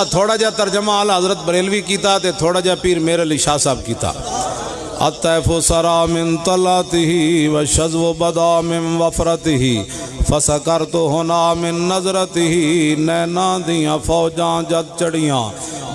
تھوڑا جا ترجمہ اعلیٰ حضرت بریلوی کیتا تے تھوڑا جا پیر میر علی شاہ صاحب کیتا. الطیف سرا من طلعته والشذو بدا من وفرته فسکرت ہونا من نظرته نینا دیاں فوجاں جد چڑیاں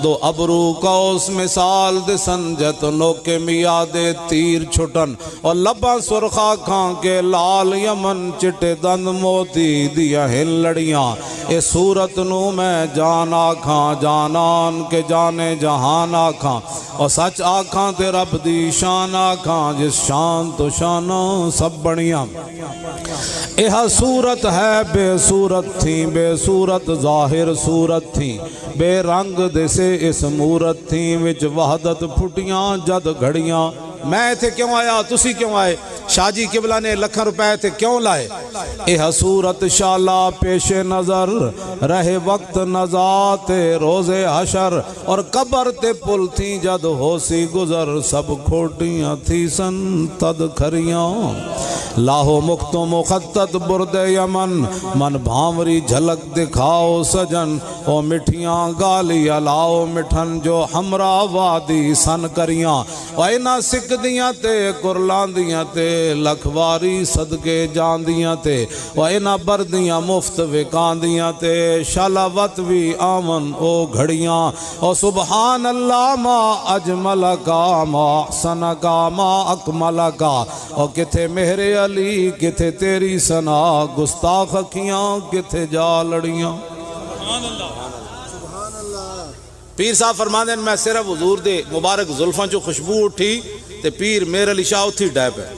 دو ابرو کوس مثال دسن جت نوکے میادے تیر چھٹن اور لباں سرخا کھاں کے لال یمن چٹے دند موتی دیا ہل لڑیاں اے صورت نو میں جان آکھاں جانان کے جانے جہان آکھاں اور سچ آکھاں تے رب دی شان آکھاں جس شان تو شانہ سب بڑیاں. اے صورت ہے بے صورت تھی بے صورت ظاہر صورت تھی بے رنگ دسے اس مورت تھی وچ وحدت پھٹیاں جد گھڑیاں. میں تھے کیوں آیا تسی کیوں آئے؟ شاہ جی قبلہ نے لکھن روپے تھے کیوں لائے؟ اے صورت شالا پیش نظر رہے وقت نزات روز حشر اور قبر تے پل تھی جد ہو سی گزر سب کھوٹیاں تھی سن تد کھریاں. لاہو مختو مخطط برد یمن من بھامری جھلک دکھاؤ سجن او مٹھیاں گالی الاؤ مٹھن جو ہمرا وادی سن کریاں اینا سکھ دیاں تے کرلان دیاں تے لکھواری صدقے جان دیاں تے اینا بردیاں مفت وکان دیاں تے شلاوت وی آمن او گھڑیاں او سبحان اللہ ما اجمل کا ما احسن کا ما اکمل کا او کتھے مہر علی کتھے تیری سنا گستاخ اکھیاں کتھے جا لڑیاں. پیر صاحب فرماندے ہیں میں صرف حضور دے مبارک زلفاں جو خوشبو اٹھی تے پیر میر علی شاہ اتھی ڈیپ ہے.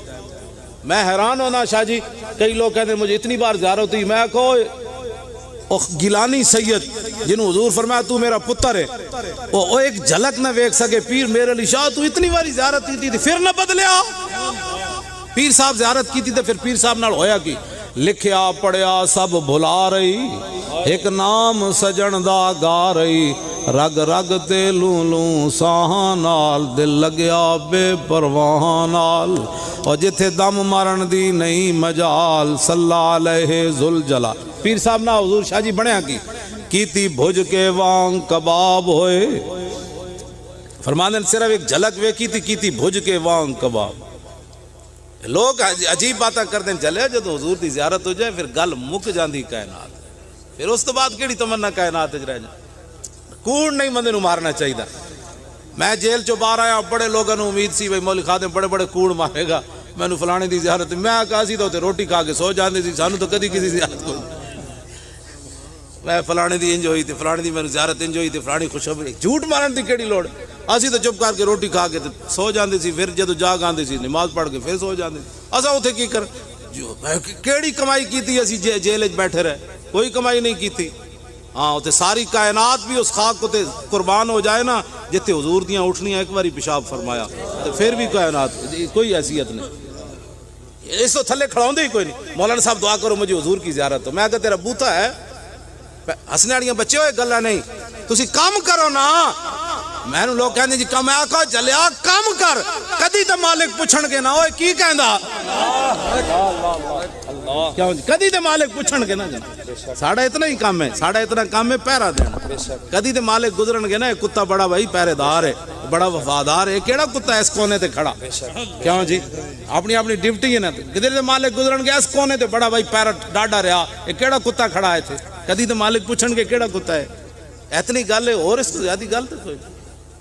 میں حیران ہونا شاہ جی کئی لوگ کہتے ہیں مجھے اتنی بار زیارت ہوئی میں کہو گیلانی سید جنہوں حضور فرمایا تو میرا پتر ہے وہ ایک جھلک نہ ویکھ سکے پیر میر علی شاہ تو اتنی باری زیارت کی تھی پھر نہ بدلیا. پیر صاحب زیارت کی تھی تو پھر پیر صاحب نال ہویا کی لکھیا پڑھیا سب بھلا رہی ایک نام سجن دا گا رہی رگ رگ تے لوں لوں ساہاں نال دل لگیا بے پرواہاں نال اور جتھے دم مارن دی نہیں مجال صلی علیہ ذوالجلال. پیر صاحب نہ حضور شاہ جی بڑھیا کیتی بھج کے وانگ کباب ہوئے فرماندن صرف ایک جھلک وے کیتی بھج کے وانگ کباب. لوگ عجیب باتاں کرتے ہیں چلے جب حضور دی زیارت ہو جائے پھر گل مک جاندی کائنات پھر اس تو بعد کیڑی تمنا کائنات رہ جائے. کوڑ نہیں بندے نو مارنا چاہیے. میں جیل چو باہر آیا بڑے لوگوں نے امید سی بھائی مولوی خادم بڑے بڑے کوڑ مارے گا میں نو فلانے دی زیارت میں کہا سی تو روٹی کھا کے سو جاندے سی سانو تو کدی کسی زیارت کو میں فلانے دی انج ہوئی تھی فلانے دی میں نو زیارت انج ہوئی تھی فلانی خوشخبری جھوٹ مارن دی کیڑی لوڑ اسی تو چپ کر کے روٹی کھا کے سو جاندے سی پھر جدو جاگ آندے سی نماز پڑھ کے پھر سو جاندے سی. اسا اوتھے کی کر کیڑی کمائی کیتی اسی جیل وچ بیٹھے رہے کوئی کمائی نہیں کیتی. ہاں اوتھے ساری کائنات بھی اس خاک کو تے قربان ہو جائے نا جتے حضور دیاں اٹھنیاں ایک باری پیشاب فرمایا تو پھر بھی کائنات کوئی حیثیت نہیں اس تو تھلے کھڑاؤندے ہی کوئی نہیں. مولانا صاحب دعا کرو مجھے حضور کی زیارت ہو. میں کہا تیرا بوتا ہے ہسنے والیاں بچے ہوئے گلا نہیں تسی کام کرو نا. میں نو لوگ کہندے جی کم آکھا چلیا کام کر کدی تے مالک پوچھن گے نا اوئے کی کہندا کیوں کدی تے مالک پوچھن گے نا ساڑا اتنا ہی کام ہے ساڑا اتنا کام ہے پہرا دینا. کدی تے مالک گزرن گے نا کتا بڑا بھائی پہرے دار ہے بڑا وفادار ہے کیڑا کتا ہے اس کونے تے کھڑا کیوں جی اپنی اپنی ڈیوٹی ہے نا کدی تے مالک گزرن گے اس کونے تے بڑا بھائی پہرا ڈاڈا رہا یہ کیڑا کتا کھڑا ہے تھے کدی تے مالک پوچھن گے کیڑا کتا ہے. اتنی گل ہے اور اس کو زیادہ گل تے کوئی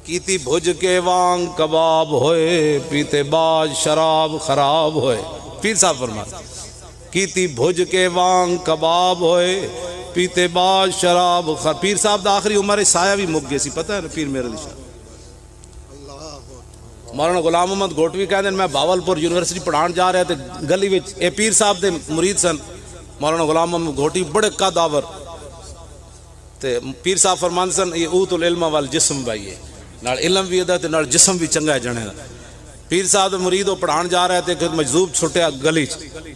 کیتی بھج کے وانگ کباب ہوئے پیتے باز شراب خراب ہوئے. پیر صاحب فرماتے کیتی بھج کے وانگ کباب ہوئے پیتے باز شراب پیر صاحب دا آخری عمر سایہ بھی مک گئے سی پتہ ہے نا پیر میرے علی شاہ. مولانا غلام محمد گھوٹوی کہتے ہیں میں باولپور یونیورسٹی پڑھان جا رہے تھے گلی وچ اے پیر صاحب دے مرید سن مولانا غلام محمد گھوٹی بڑے قداور تے پیر صاحب فرمان سن یہ اوت العلم والجسم بھائی ہے نال علم بھی ادا تے نال جسم بھی چنگا ہے جنے دا. پیر صاحب مرید پڑھان جا رہے تھے کہ مجذوب چھٹیا گلی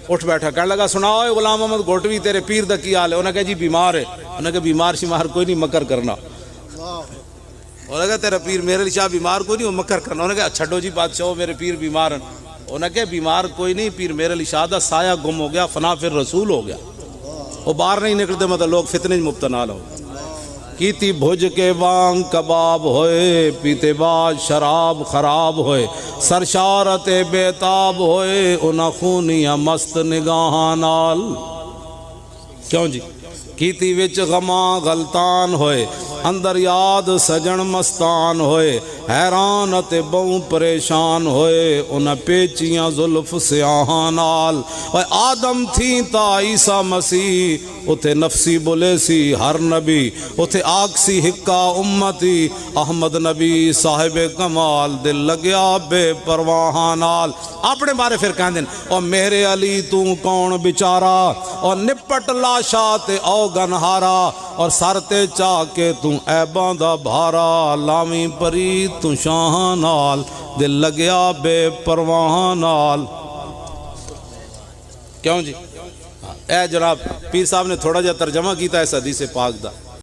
اٹھ بیٹھا کہنے لگا سناؤ اے غلام محمد گھوٹوی تیرے پیر دا کی حال ہے. انہوں نے کہا جی بیمار ہے. انہوں نے کہا بیمار شمار کوئی نہیں مکر کرنا. انہوں نے کہا تیرا پیر میرے علی شاہ بیمار کوئی نہیں وہ مکر کرنا. انہوں نے کہا چھڈو جی بادشاہ میرے پیر بیمار ہیں. انہوں نے کہا بیمار کوئی نہیں پیر میرے علی شاہ دا سایہ گم ہو گیا فنا پھر رسول ہو گیا وہ باہر نہیں نکلتے مطلب لوگ فتنے مبتلا ہو کیتی بھج کے وانگ کباب ہوئے، پیتے بعد شراب خراب ہوئے، سرشارت بیتاب ہوئے، انہاں خونیاں مست نگاہاں نال۔ کیوں جی؟ کیتی وچ غماں غلطان ہوئے، اندر یاد سجن مستان ہوئے، حیران تے بہوں پریشان ہوئے، انہاں پیچیاں زلف سیاہاں نال۔ اور آدم تھی تا عیسیٰ مسیح، اتھے نفسی بولے سی ہر نبی، اتھے آکسی ہکا امتی، احمد نبی صاحب کمال، دل لگیا بے پرواہاں نال۔ اپنے بارے پھر کہن دیں، اور میرے علی تو کون بچارا، اور نپٹ لاشا تے او گنہارا، اور سر تے چاہ کے تو عیباں دا بھارا، لاویں پری تو شاہاں نال، دل لگیا بے پرواہاں نال۔ کیوں جی؟ اے جناب پیر صاحب نے تھوڑا جا ترجمہ کیتا ہے اس حدیث پاک دا۔